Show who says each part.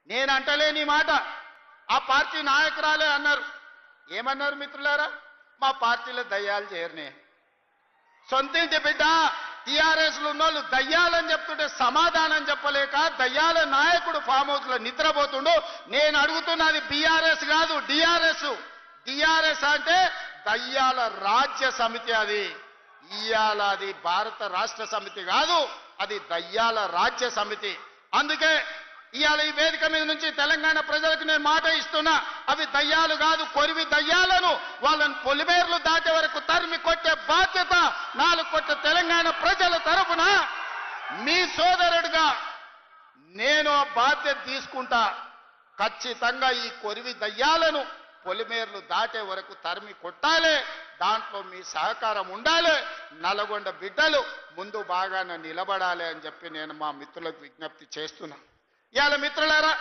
Speaker 1: నేను అంటలేని మాట ఆ పార్టీ నాయకురాలే అన్నారు. ఏమన్నారు మిత్రులారా? మా పార్టీలో దయ్యాలు చేరనే. సొంతింటి బిడ్డ టీఆర్ఎస్లు ఉన్నోళ్ళు దయ్యాలని చెప్తుంటే సమాధానం చెప్పలేక దయ్యాల నాయకుడు ఫామ్ హౌస్ లో నిద్రపోతుండు. నేను అడుగుతున్నది బీఆర్ఎస్ కాదు, డిఆర్ఎస్. డిఆర్ఎస్ అంటే దయ్యాల రాజ్య సమితి. అది ఇయాల అది భారత రాష్ట్ర సమితి కాదు, అది దయ్యాల రాజ్య సమితి. అందుకే ఇవాళ ఈ వేదిక మీద నుంచి తెలంగాణ ప్రజలకు నేను మాట ఇస్తున్నా, అవి దయ్యాలు కాదు, కొరివి దయ్యాలను వాళ్ళని పొలిమేర్లు దాటే వరకు తరిమి కొట్టే బాధ్యత 4 కోట్ల తెలంగాణ ప్రజల తరఫున మీ సోదరుడిగా నేను ఆ బాధ్యత తీసుకుంటా. ఖచ్చితంగా ఈ కొరివి దయ్యాలను పొలిమేర్లు దాటే వరకు తరిమి కొట్టాలి. దాంట్లో మీ సహకారం ఉండాలి. నల్గొండ బిడ్డలు ముందు బాగానే నిలబడాలి అని చెప్పి నేను మా మిత్రులకు విజ్ఞప్తి చేస్తున్నా. ఇవాళ మిత్రులారా,